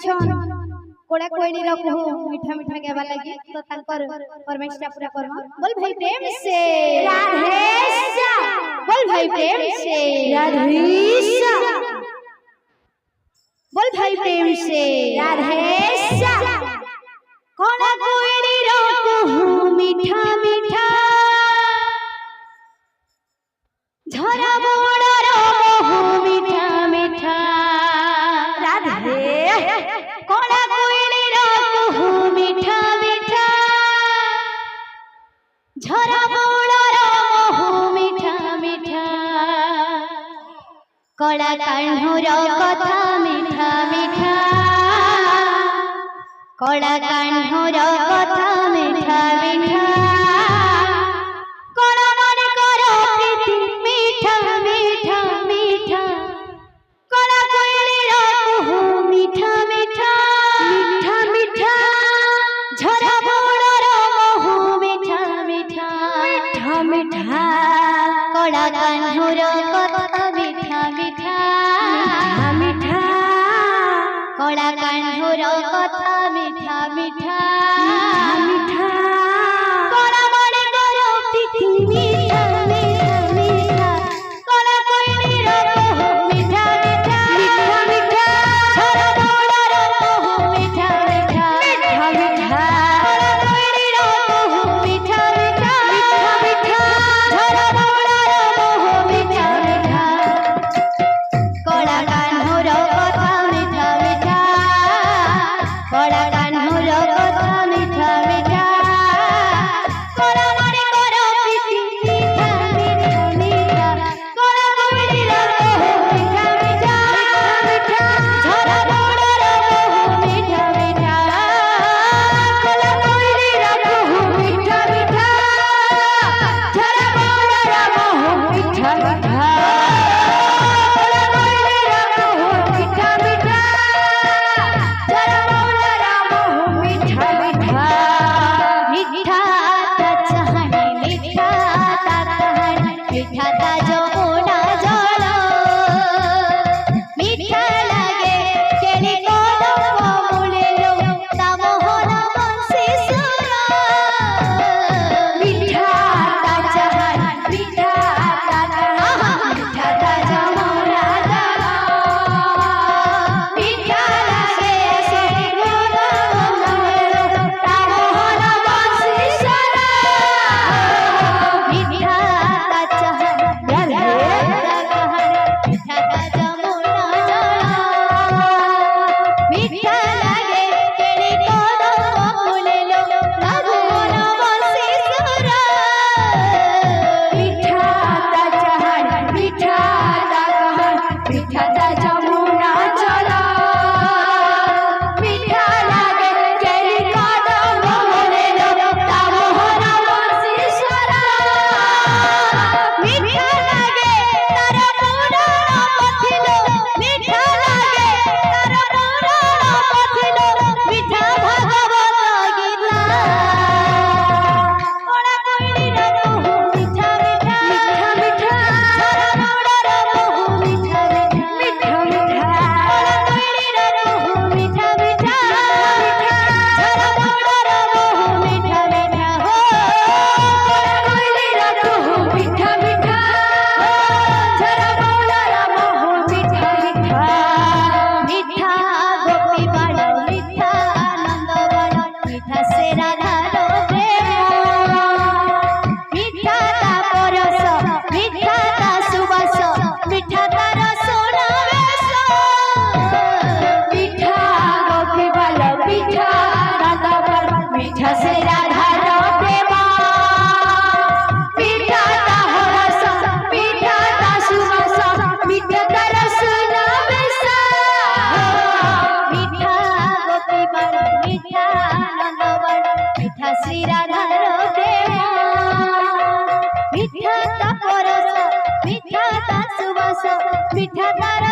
छन कोड़ा कोइनी रो कहू मीठा मीठा गावा लगी तो तांकर फरमाइशटा पूरा करबो। बोल भाई प्रेम से राधे श्याम, बोल भाई प्रेम से राधे श्याम, बोल भाई प्रेम से राधे श्याम। कोड़ा कोइनी रो कहू मीठा मीठा झरा बोड़ा रो कहू मीठा मीठा राधे। कोड़ा कोइनी रो कहू मीठा मीठा झरा बोड़ा रो कहू मीठा मीठा कोड़ा कान्हू रो कथा मीठा मीठा कोड़ा कान्हू रो कथा मीठा मीठा कोड़ा मन करो प्रीति मीठा मीठा मीठा कोड़ा कोइनी रो कहू मीठा मीठा मीठा मीठा झरा बोड़ा रो कहू मीठा मीठा मीठा मीठा कोड़ा कान्हू रो कथा मीठा मीठा मीठा कोड़ा कान्हू रो कथा मीठा मीठा मीठा कोड़ा मन करो प्रीति मीठा मीठा मीठा कोड़ा कोइनी रो कहू मीठा मीठा मीठा मीठा झरा बोड़ा रो कहू मीठा मीठा मीठा मीठा कोड़ा कोइनी रो कहू मीठा मीठा मीठा मीठा झरा बोड़ा रो कहू मीठा मीठा कोड़ा कान्हू रो कथा मीठा मीठा कोड़ा कान्हू रो कथा मीठा मीठा कोड़ा मन करो प्रीति मीठा मीठा मीठा कोड़ा कोइनी रो कहू मीठा मीठा मीठा झरा बोड़ा रो कहू मीठा मीठा कोड़ा कोइनी रो कहू मीठा मीठा झरा बोड़ा रो कहू मीठा मीठा कोड़ा कोइनी रो कहू मीठा मीठा झरा बोड़ा रो कहू मीठा मीठा मीठा ता चाहनी मीठा ता कहानी मीठा ता जमुना जल मीठा लागे केली कदम मूले लो ता मोहन बंसी सुर मीठा ता चाहनी मीठा ता कहानी मीठा ता जमुना जल मीठा लागे केली कदम मूले लो ता मोहन बंसी सुर मीठा ता चाहनी मीठा ता कहानी मीठा ता जमुना जल मीठा लागे केली कदम मूले लो ता मोहन बंसी सुर मीठा ता चाहनी मीठा ता कहानी मीठा ता जमुना जल मीठा लागे केली कदम मूले लो ता मोहन बंसी सुर मीठा लागे तार पुराण पथिलो मीठा लागे तार पुराण पथिलो मीठा भागवत गीता कोड़ा कोइनी रो कहू मीठा मीठा मीठा मीठा झरा बोड़ा रो कहू मीठा मीठा मीठा कोड़ा कोइनी रो कहू मीठा मीठा मीठा झरा बोड़ा रो कहू मीठा मीठा हो कोड़ा कोइनी रो कहू मीठा मीठा झरा बोड़ा रो कहू मीठा मीठा मीठा गोपी बड़ मीठा आनंद बड़ मीठा से राधा रो प्रेम मीठा ता परस मीठा ता सुबास मीठा तार सोनावेश मीठा गोपी बड़ मीठा आनंद बड़ मीठा से राधा रो प्रेम मीठा ता हरस मीठा ता सुबास मीठा तार सोनावेश मीठा गोपी बड़ मीठा आनंद बड़ मीठा श्री राधा रो प्रेम मीठा ता परस मीठा ता सुबास मीठा तार